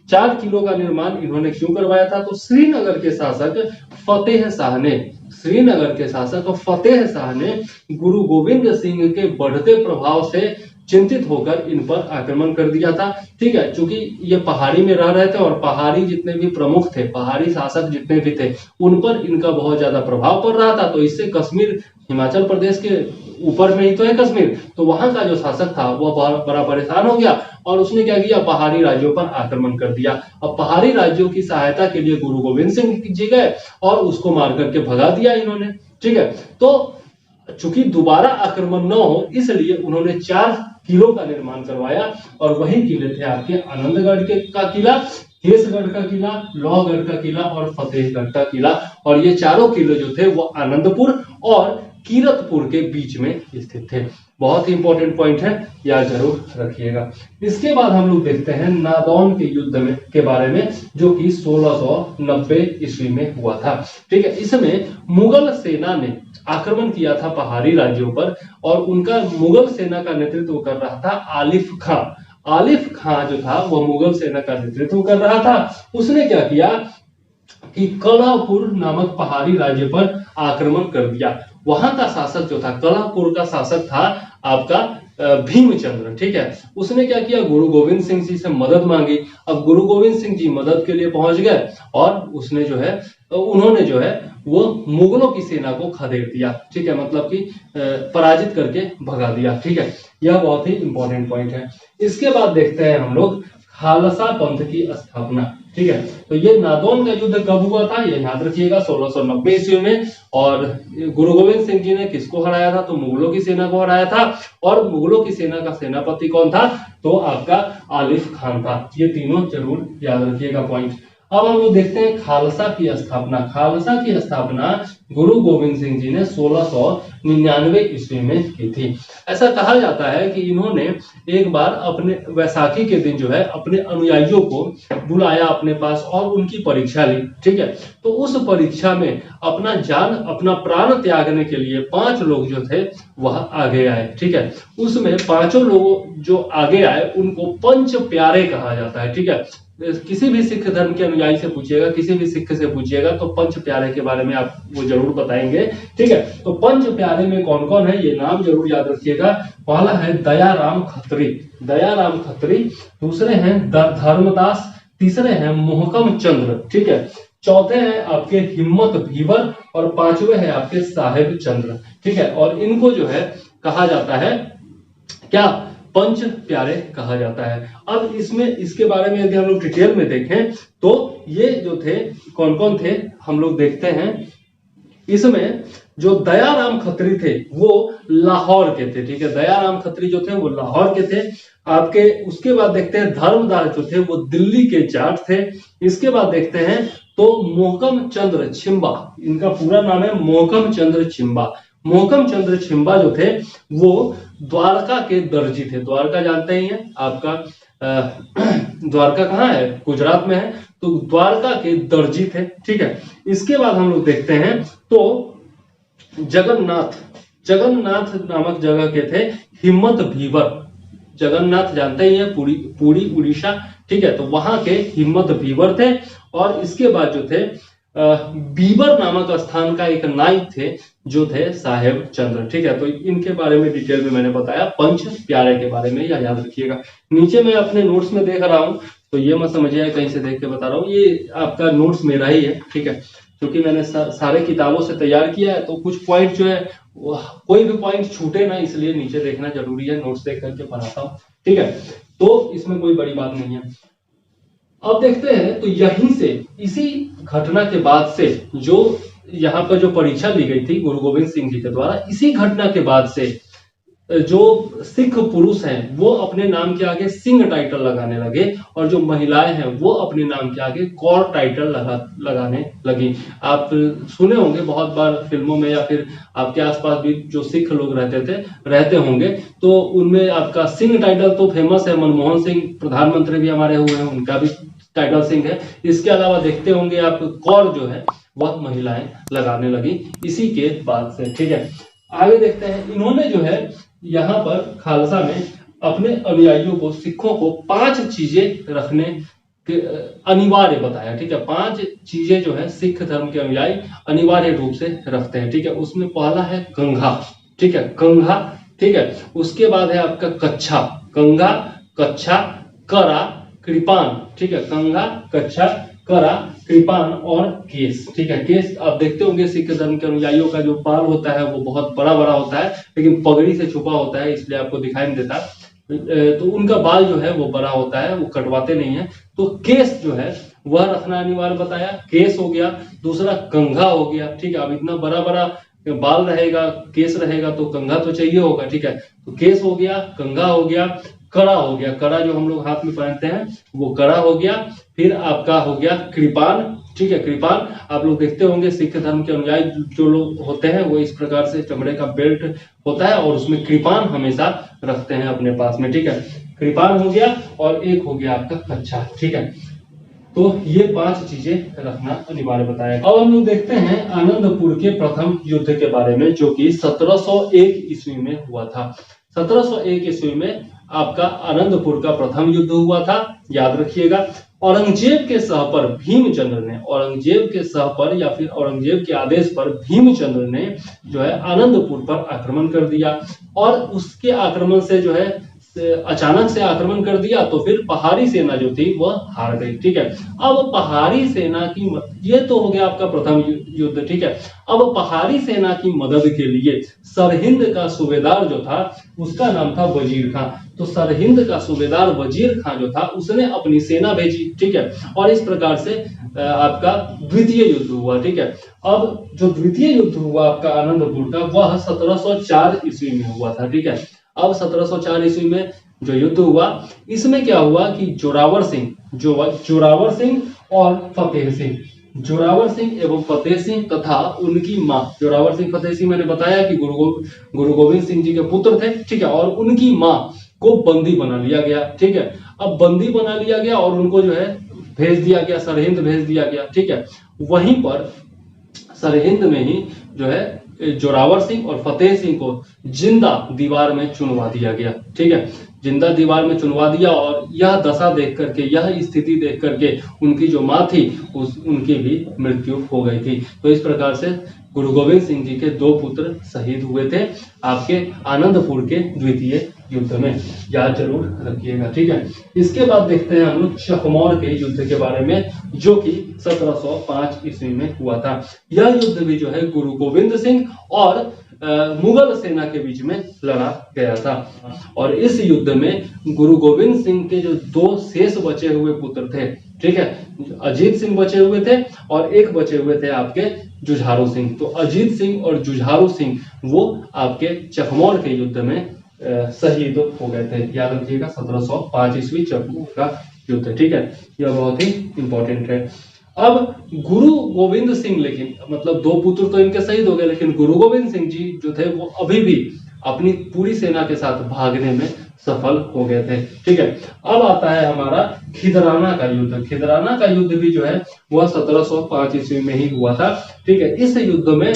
4 किलों का निर्माण इन्होंने क्यों करवाया था? तो श्रीनगर के शासक फतेह शाह ने, श्रीनगर के शासक फतेह शाह ने गुरु गोविंद सिंह के बढ़ते प्रभाव से चिंतित होकर इन पर आक्रमण कर दिया था, ठीक है। क्योंकि ये पहाड़ी में रह रहे थे और पहाड़ी जितने भी प्रमुख थे, पहाड़ी शासक जितने भी थे, उन पर इनका बहुत ज्यादा प्रभाव पड़ रहा था। तो इससे कश्मीर, हिमाचल प्रदेश के ऊपर में ही तो है कश्मीर, तो वहां का जो शासक था वो बड़ा परेशान हो गया और उसने क्या किया? पहाड़ी राज्यों पर आक्रमण कर दिया। अब पहाड़ी राज्यों की सहायता के लिए गुरु गोविंद सिंह जी गए और उसको मार करके भगा दिया इन्होंने, ठीक है। तो चूंकि दोबारा आक्रमण न हो इसलिए उन्होंने 4 किलों का निर्माण करवाया और वही किले थे आपके आनंदगढ़ का किला, केसगढ़ का किला, लोहगढ़ का किला और फतेहगढ़ का किला। और ये चारों किले जो थे वो आनंदपुर और कीरतपुर के बीच में स्थित थे। बहुत ही इंपॉर्टेंट पॉइंट है, याद जरूर रखिएगा। इसके बाद हम लोग देखते हैं नादौन के युद्ध में के बारे में, जो कि 1690 ईस्वी में हुआ था, ठीक है। इसमें मुगल सेना ने आक्रमण किया था पहाड़ी राज्यों पर और उनका मुगल सेना का नेतृत्व कर रहा था आलिफ खां। आलिफ खां जो था वह मुगल सेना का नेतृत्व कर रहा था। उसने क्या किया कि कलापुर नामक पहाड़ी राज्य पर आक्रमण कर दिया। वहां का शासक जो था, कलापुर का शासक था आपका भीमचंद्र, ठीक है। उसने क्या किया? गुरु गोविंद सिंह जी से मदद मांगी। अब गुरु गोविंद सिंह जी मदद के लिए पहुंच गए और उसने जो है, उन्होंने जो है वो मुगलों की सेना को खदेड़ दिया, ठीक है, मतलब कि पराजित करके भगा दिया, ठीक है। यह बहुत ही इंपॉर्टेंट पॉइंट है। इसके बाद देखते हैं हम लोग खालसा पंथ की स्थापना, ठीक है। तो ये नादौन का युद्ध कब हुआ था? ये याद रखिएगा, 1690 ईस्वी में। और गुरु गोविंद सिंह जी ने किसको हराया था? तो मुगलों की सेना को हराया था। और मुगलों की सेना का सेनापति कौन था? तो आपका आलिफ खान था। ये तीनों जरूर याद रखिएगा पॉइंट। अब हम लोग देखते हैं खालसा की स्थापना। खालसा की स्थापना गुरु गोविंद सिंह जी ने 1699 ईस्वी में की थी। ऐसा कहा जाता है कि इन्होंने एक बार अपने वैसाखी के दिन जो है अपने अनुयायियों को बुलाया अपने पास और उनकी परीक्षा ली, ठीक है। तो उस परीक्षा में अपना प्राण त्यागने के लिए 5 लोग जो थे वह आगे आए, ठीक है। उसमें 5 लोग जो आगे आए उनको पंच प्यारे कहा जाता है, ठीक है। किसी भी सिख धर्म के अनुयायी से पूछिएगा, किसी भी सिख से पूछिएगा तो पंच प्यारे के बारे में आप वो जरूर बताएंगे, ठीक है। तो पंच प्यारे में कौन कौन है ये नाम जरूर याद रखिएगा। पहला है दयाराम खत्री, दयाराम खत्री। दूसरे हैं धर्मदास। तीसरे हैं मोहकम चंद्र, ठीक है। चौथे हैं आपके हिम्मत भीवर और 5वें हैं आपके साहेब चंद्र, ठीक है। और इनको जो है कहा जाता है क्या? पंच प्यारे कहा जाता है। अब इसमें इसके बारे में यदि हम लोग डिटेल में देखें तो ये जो थे कौन कौन थे हम लोग देखते हैं। इसमें जो दयाराम खत्री थे वो लाहौर के थे, ठीक है। दयाराम खत्री जो थे वो लाहौर के थे आपके। उसके बाद देखते हैं धर्मदास जो थे वो दिल्ली के जाट थे। इसके बाद देखते हैं तो मोहकम चंद्र छिंबा, इनका पूरा नाम है मोहकम चंद्र छिंबा, मोहकम चंद्र छिंबा जो थे वो द्वारका के दर्जी थे। द्वारका जानते ही हैं आपका, द्वारका कहाँ है, गुजरात में है, तो द्वारका के दर्जी थे। ठीक है, इसके बाद हम लोग देखते हैं तो जगन्नाथ नामक जगह के थे हिम्मत भीवर। जगन्नाथ जानते ही हैं, पूरी उड़ीसा। ठीक है, तो वहां के हिम्मत भीवर थे। और इसके बाद जो थे बीबर नामक स्थान का एक नायक थे जो थे साहेब चंद्र। ठीक है, तो इनके बारे में डिटेल में मैंने बताया, पंच प्यारे के बारे में, या याद रखिएगा। नीचे मैं अपने नोट्स में देख रहा हूं, तो ये मत समझिए कहीं से देख के बता रहा हूँ, ये आपका नोट्स मेरा ही है। ठीक है, क्योंकि मैंने सारे किताबों से तैयार किया है, तो कुछ पॉइंट जो है कोई भी पॉइंट छूटे ना, इसलिए नीचे देखना जरूरी है, नोट्स देख करके पढ़ाता हूँ। ठीक है, तो इसमें कोई बड़ी बात नहीं है। अब देखते हैं, तो यहीं से इसी घटना के बाद से जो यहाँ पर जो परीक्षा ली गई थी गुरु गोविंद सिंह जी के द्वारा, इसी घटना के बाद से जो सिख पुरुष हैं वो अपने नाम के आगे सिंह टाइटल लगाने लगे, और जो महिलाएं हैं वो अपने नाम के आगे कौर टाइटल लगाने लगी। आप सुने होंगे बहुत बार फिल्मों में, या फिर आपके आसपास भी जो सिख लोग रहते होंगे, तो उनमें आपका सिंह टाइटल तो फेमस है। मनमोहन सिंह प्रधानमंत्री भी हमारे हुए हैं, उनका भी टाइटल सिंह है। इसके अलावा देखते होंगे आप कौर जो है वह महिलाएं लगाने लगी इसी के बाद से। ठीक है, आगे देखते हैं, इन्होंने जो है यहाँ पर खालसा में अपने अनुयायियों को, सिखों को 5 चीजें रखने के अनिवार्य बताया। ठीक है, 5 चीजें जो है सिख धर्म के अनुयायी अनिवार्य रूप से रखते हैं। ठीक है, उसमें पहला है कंघा। ठीक है, कंघा। ठीक है, उसके बाद है आपका कच्छा, कंघा, कच्छा, करा, कृपान। ठीक है, कंघा, कच्छा, करा, कृपान और केस। ठीक है, केस आप देखते होंगे सिख धर्म के अनुयायियों का जो बाल होता है वो बहुत बड़ा बड़ा होता है, लेकिन पगड़ी से छुपा होता है, इसलिए आपको दिखाई नहीं देता। तो उनका बाल जो है वो बड़ा होता है, वो कटवाते नहीं है। तो केस जो है वह रखना अनिवार्य बताया, केस हो गया। दूसरा कंघा हो गया। ठीक है, अब इतना बड़ा बड़ा बाल रहेगा, केस रहेगा, तो कंघा तो चाहिए होगा। ठीक है, तो केस हो गया, कंघा हो गया, कड़ा हो गया, कड़ा जो हम लोग हाथ में पहनते हैं वो कड़ा हो गया। फिर आपका हो गया कृपान। ठीक है, कृपान आप लोग देखते होंगे सिख धर्म के अनुयायी जो लोग होते हैं वो इस प्रकार से चमड़े का बेल्ट होता है और उसमें कृपान हमेशा रखते हैं अपने पास में। ठीक है, कृपान हो गया, और एक हो गया आपका कच्छा। ठीक है, तो ये 5 चीजें रखना अनिवार्य बताया। अब हम लोग देखते हैं आनंदपुर के प्रथम युद्ध के बारे में, जो कि 1701 ईस्वी में हुआ था। 1701 ईस्वी में आपका आनंदपुर का प्रथम युद्ध हुआ था, याद रखिएगा। औरंगजेब के सहपर भीमचंद्र ने, औरंगजेब के सहपर या फिर औरंगजेब के आदेश पर भीमचंद्र ने जो है आनंदपुर पर आक्रमण कर दिया, और उसके आक्रमण से जो है अचानक से आक्रमण कर दिया, तो फिर पहाड़ी सेना जो थी वह हार गई। ठीक है, अब पहाड़ी सेना की, ये तो हो गया आपका प्रथम युद्ध। ठीक है, अब पहाड़ी सेना की मदद के लिए सरहिंद का सूबेदार जो था उसका नाम था वजीर खां। तो सरहिंद का सूबेदार वजीर खां जो था उसने अपनी सेना भेजी। ठीक है, और इस प्रकार से आपका द्वितीय युद्ध हुआ। ठीक है, अब जो द्वितीय युद्ध हुआ आपका आनंदपुर का वह 1704 ईस्वी में हुआ था। ठीक है, अब 1704 ईस्वी में जो युद्ध हुआ, इसमें क्या हुआ कि जोरावर सिंह और फतेह सिंह, जोरावर सिंह एवं फतेह सिंह तथा उनकी मां, जोरावर सिंह फतेह सिंह मैंने बताया कि गुरु गोविंद सिंह जी के पुत्र थे। ठीक है, और उनकी मां को बंदी बना लिया गया। ठीक है, अब बंदी बना लिया गया और उनको जो है भेज दिया गया, सरहिंद भेज दिया गया। ठीक है, वहीं पर सरहिंद में ही जो है जोरावर सिंह और फतेह सिंह को जिंदा दीवार में चुनवा दिया गया। ठीक है, जिंदा दीवार में चुनवा दिया, और यह दशा देख करके, यह स्थिति देख करके उनकी जो मां थी उनकी भी मृत्यु हो गई थी। तो इस प्रकार से गुरु गोविंद सिंह जी के 2 पुत्र शहीद हुए थे आपके आनंदपुर के द्वितीय युद्ध में, याद जरूर रखिएगा। ठीक है, इसके बाद देखते हैं हम लोग चकमौर के युद्ध के बारे में, जो कि 1705 ईस्वी में हुआ था। यह युद्ध भी जो है गुरु गोविंद सिंह और मुगल सेना के बीच में लड़ा गया था, और इस युद्ध में गुरु गोविंद सिंह के जो 2 शेष बचे हुए पुत्र थे, ठीक है, अजीत सिंह बचे हुए थे और एक बचे हुए थे आपके जुझारू सिंह। तो अजीत सिंह और जुझारू सिंह वो आपके चकमौर के युद्ध में शहीद हो गए थे, याद रखिएगा। 1705 ईस्वी चकमौर का युद्ध। ठीक है, यह बहुत ही इंपॉर्टेंट है। अब गुरु गोविंद सिंह, लेकिन मतलब 2 पुत्र तो इनके शहीद हो गए, लेकिन गुरु गोविंद सिंह जी जो थे वो अभी भी अपनी पूरी सेना के साथ भागने में सफल हो गए थे। ठीक है, अब आता है हमारा खिदराना का युद्ध। खिदराना का युद्ध भी जो है वह 1705 ईस्वी में ही हुआ था। ठीक है, इस युद्ध में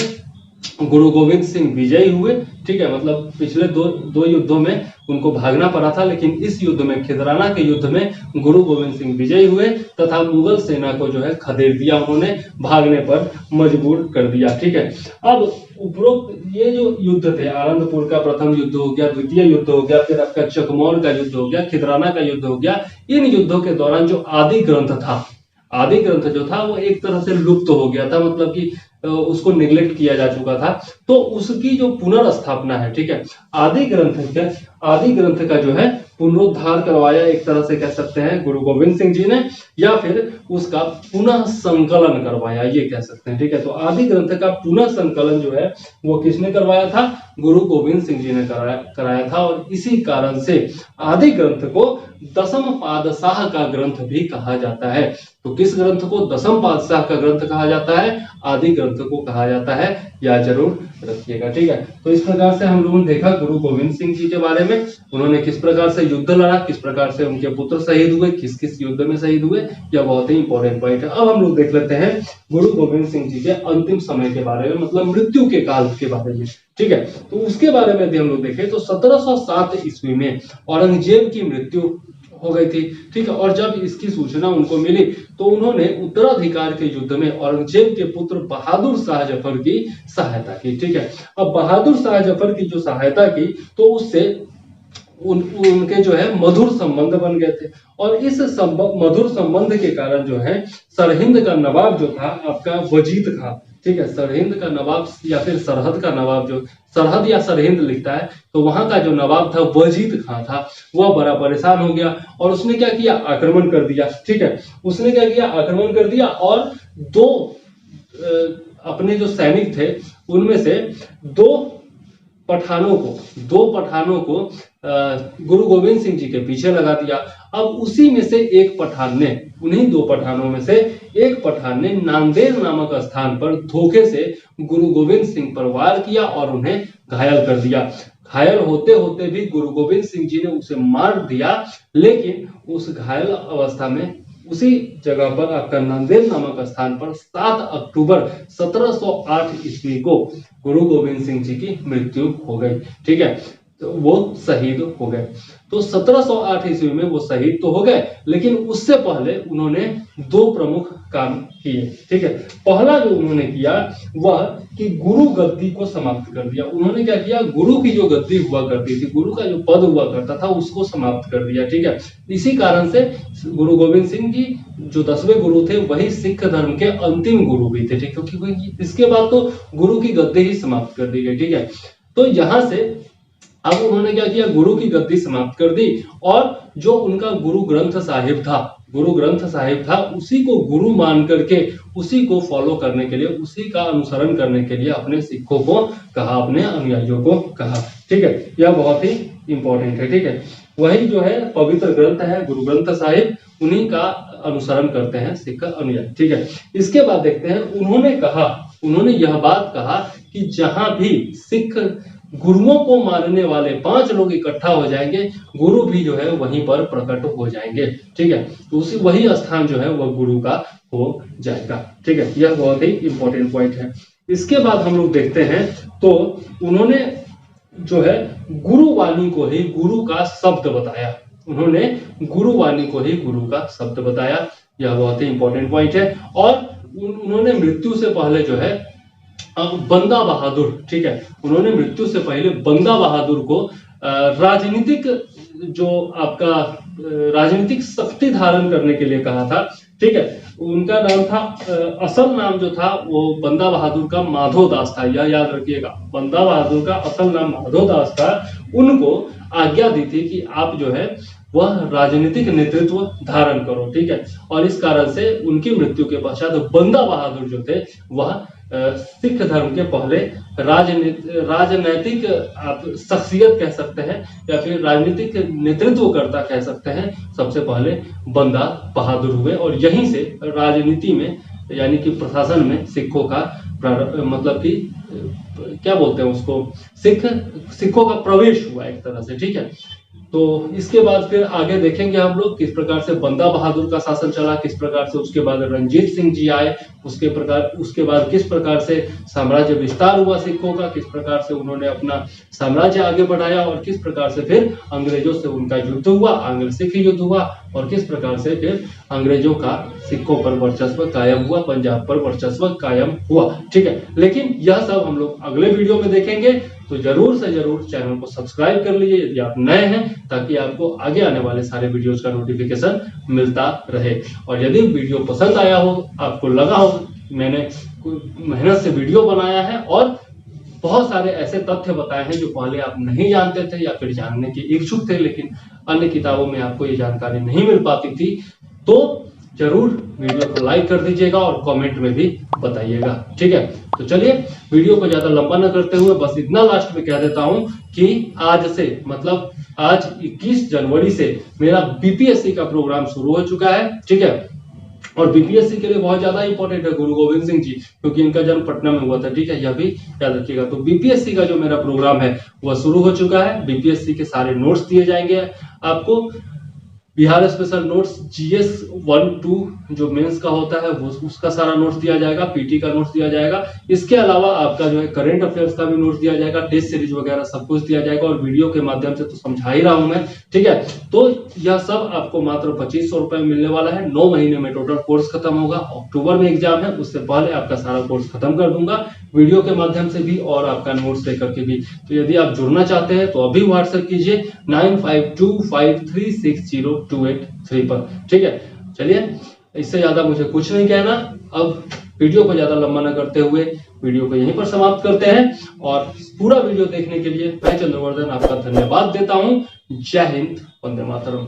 गुरु गोविंद सिंह विजयी हुए। ठीक है, मतलब पिछले दो युद्धों में उनको भागना पड़ा था, लेकिन इस युद्ध में, खिदराना के युद्ध में गुरु गोविंद सिंह विजयी हुए तथा मुगल सेना को जो है खदेड़ दिया, उन्होंने भागने पर मजबूर कर दिया। ठीक है, अब उपरोक्त ये जो युद्ध थे, आनंदपुर का प्रथम युद्ध हो गया, द्वितीय युद्ध हो गया, फिर आपका चकमौर का युद्ध हो गया, खिदराना का युद्ध हो गया, इन युद्धों के दौरान जो आदि ग्रंथ था, आदि ग्रंथ जो था वो एक तरह से लुप्त हो गया था, मतलब कि उसको निगलेक्ट किया जा चुका था, तो उसकी जो पुनर्स्थापना है, ठीक है, आदि ग्रंथ का जो है पुनरुद्धार करवाया, एक तरह से कह सकते हैं गुरु गोविंद सिंह जी ने, या फिर उसका पुनः संकलन करवाया, ये कह सकते हैं। ठीक है, तो आदि ग्रंथ का पुनः संकलन जो है वो किसने करवाया था? गुरु गोविंद सिंह जी ने कराया था, और इसी कारण से आदि ग्रंथ को दसम पातशाह का ग्रंथ भी कहा जाता है। तो किस ग्रंथ को दसम पातशाह का ग्रंथ कहा जाता है? आदि ग्रंथ को कहा जाता है, या जरूर रखिएगा। ठीक है, तो इस प्रकार से हम लोगों ने देखा गुरु गोविंद सिंह जी के बारे में, उन्होंने किस प्रकार से युद्ध लड़ा, किस प्रकार से उनके पुत्र शहीद हुए, किस किस युद्ध में शहीद हुए, यह बहुत ही इंपॉर्टेंट पॉइंट है। अब हम लोग देख लेते हैं गुरु गोविंद सिंह जी के अंतिम समय के बारे में, मतलब मृत्यु के काल के बारे में। ठीक है, तो उसके बारे में भी हम लोग देखें तो 1707 ईस्वी में औरंगजेब की मृत्यु हो गई थी। ठीक है, और जब इसकी सूचना उनको मिली तो उन्होंने उत्तराधिकार के युद्ध में औरंगजेब के पुत्र बहादुर शाह जफर की सहायता की। ठीक है, अब बहादुर शाह जफर की जो सहायता की तो उससे उनके जो है मधुर संबंध बन गए थे, और इस मधुर संबंध के कारण जो है सरहिंद का नवाब जो था आपका वजीद खां, ठीक है, सरहिंद का नवाब या फिर सरहद का नवाब, जो सरहद या सरहिंद लिखता है, तो वहां का जो नवाब था वजीद खां था, वह बड़ा परेशान हो गया और उसने क्या किया? आक्रमण कर दिया। ठीक है, उसने क्या किया? आक्रमण कर दिया, और दो अपने जो सैनिक थे उनमें से दो पठानों को गुरु गोविंद सिंह जी के पीछे लगा दिया। अब उसी में से एक पठान ने, उन्हीं 2 पठानों में से एक पठान ने नांदेड़ नामक स्थान पर धोखे से गुरु गोविंद सिंह पर वार किया और उन्हें घायल कर दिया। घायल होते होते भी गुरु गोविंद सिंह जी ने उसे मार दिया, लेकिन उस घायल अवस्था में उसी जगह पर आपका नांदेड़ नामक स्थान पर 7 अक्टूबर 1708 ईस्वी को गुरु गोविंद सिंह जी की मृत्यु हो गई। ठीक है, तो वो शहीद हो गए। तो 1708 ईस्वी में वो शहीद तो हो गए, लेकिन उससे पहले उन्होंने 2 प्रमुख काम किए। ठीक है, पहला जो उन्होंने किया वह कि गुरु गद्दी को समाप्त कर दिया। उन्होंने क्या किया? गुरु की जो गद्दी हुआ करती थी, गुरु का जो पद हुआ करता था, उसको समाप्त कर दिया। ठीक है, इसी कारण से गुरु गोविंद सिंह जी जो 10वें गुरु थे वही सिख धर्म के अंतिम गुरु भी थे। ठीक है, क्योंकि इसके बाद तो गुरु की गद्दी ही समाप्त कर दी गई। ठीक है, तो यहां से अब उन्होंने क्या किया? गुरु की गद्दी समाप्त कर दी, और जो उनका गुरु ग्रंथ साहिब था उसी को गुरु मान करके, उसी को फॉलो करने के लिए, उसी का अनुसरण करने के लिए अपने सिखों को कहा, अपने अनुयायियों को कहा। ठीक है, यह बहुत ही इंपॉर्टेंट है। ठीक है, वही जो है पवित्र ग्रंथ है गुरु ग्रंथ साहिब, उन्हीं का अनुसरण करते हैं सिख अनुयायी। ठीक है, इसके बाद देखते हैं उन्होंने यह बात कहा कि जहां भी सिख गुरुओं को मानने वाले 5 लोग इकट्ठा हो जाएंगे, गुरु भी जो है वहीं पर प्रकट हो जाएंगे। ठीक है, तो वही स्थान जो है वह गुरु का हो जाएगा। ठीक है, यह बहुत ही इंपॉर्टेंट पॉइंट है। इसके बाद हम लोग देखते हैं तो उन्होंने जो है गुरुवाणी को ही गुरु का शब्द बताया। यह बहुत ही इंपॉर्टेंट पॉइंट है। और उन्होंने मृत्यु से पहले जो है बंदा बहादुर, ठीक है, उन्होंने मृत्यु से पहले बंदा बहादुर को राजनीतिक जो आपका राजनीतिक शक्ति धारण करने के लिए कहा था। ठीक है, उनका नाम था, असल नाम जो था वो बंदा बहादुर का माधो दास था, यह याद रखिएगा। बंदा बहादुर का असल नाम माधो दास था। उनको आज्ञा दी थी कि आप जो है वह राजनीतिक नेतृत्व धारण करो। ठीक है, और इस कारण से उनकी मृत्यु के पश्चात बंदा बहादुर जो थे वह सिख धर्म के पहले राजनैतिक आप शख्सियत कह सकते हैं, या फिर राजनीतिक नेतृत्वकर्ता कह सकते हैं, सबसे पहले बंदा बहादुर हुए, और यहीं से राजनीति में यानी कि प्रशासन में सिखों का मतलब कि क्या बोलते हैं उसको, सिखों का प्रवेश हुआ एक तरह से, ठीक है। तो इसके बाद फिर आगे देखेंगे हम लोग किस प्रकार से बंदा बहादुर का शासन चला, किस प्रकार से उसके बाद रणजीत सिंह जी आए, उसके बाद किस प्रकार से साम्राज्य विस्तार हुआ सिखों का, किस प्रकार से उन्होंने अपना साम्राज्य आगे बढ़ाया और किस प्रकार से फिर अंग्रेजों से उनका युद्ध हुआ, आंग्ल सिख युद्ध हुआ और किस प्रकार से फिर अंग्रेजों का सिखों पर वर्चस्व कायम हुआ, पंजाब पर वर्चस्व कायम हुआ, ठीक है। लेकिन यह सब हम लोग अगले वीडियो में देखेंगे, तो जरूर से जरूर चैनल को सब्सक्राइब कर लीजिए यदि आप नए हैं, ताकि आपको आगे आने वाले सारे वीडियोस का नोटिफिकेशन मिलता रहे। और यदि वीडियो पसंद आया हो, आपको लगा हो मैंने मेहनत से वीडियो बनाया है और बहुत सारे ऐसे तथ्य बताए हैं जो पहले आप नहीं जानते थे या फिर जानने के इच्छुक थे, लेकिन अन्य किताबों में आपको ये जानकारी नहीं मिल पाती थी, तो जरूर वीडियो को लाइक कर दीजिएगा और कमेंट में भी बताइएगा, ठीक है। तो चलिए वीडियो को ज्यादा लंबा न करते हुए बस इतना लास्ट में कह देता हूं कि आज से मतलब आज 21 जनवरी से मेरा बीपीएससी का प्रोग्राम शुरू हो चुका है, ठीक है। और बीपीएससी के लिए बहुत ज्यादा इंपॉर्टेंट है गुरु गोविंद सिंह जी, क्योंकि इनका जन्म पटना में हुआ था, ठीक है, यह भी याद रखिएगा। तो बीपीएससी का जो मेरा प्रोग्राम है वह शुरू हो चुका है। बीपीएससी के सारे नोट्स दिए जाएंगे आपको, बिहार स्पेशल नोट्स, जीएस 1-2 जो मेंस का होता है वो उसका सारा नोट्स दिया जाएगा, पीटी का नोट्स दिया जाएगा। इसके अलावा आपका जो है करंट अफेयर्स का भी नोट्स दिया जाएगा, टेस्ट सीरीज वगैरह सब कुछ दिया जाएगा और वीडियो के माध्यम से तो समझा ही रहा हूं मैं, ठीक है। तो यह सब आपको मात्र 2500 रुपए में मिलने वाला है। 9 महीने में टोटल कोर्स खत्म होगा। अक्टूबर में एग्जाम है, उससे पहले आपका सारा कोर्स खत्म कर दूंगा वीडियो के माध्यम से भी और आपका नोट्स लेकर के भी। तो यदि आप जुड़ना चाहते हैं तो अभी व्हाट्सएप कीजिए 9525360283 पर, ठीक है। चलिए, इससे ज्यादा मुझे कुछ नहीं कहना। अब वीडियो को ज्यादा लंबा न करते हुए वीडियो को यहीं पर समाप्त करते हैं और पूरा वीडियो देखने के लिए मैं चंद्रवर्धन आपका धन्यवाद देता हूं। जय हिंद, वंदे मातरम।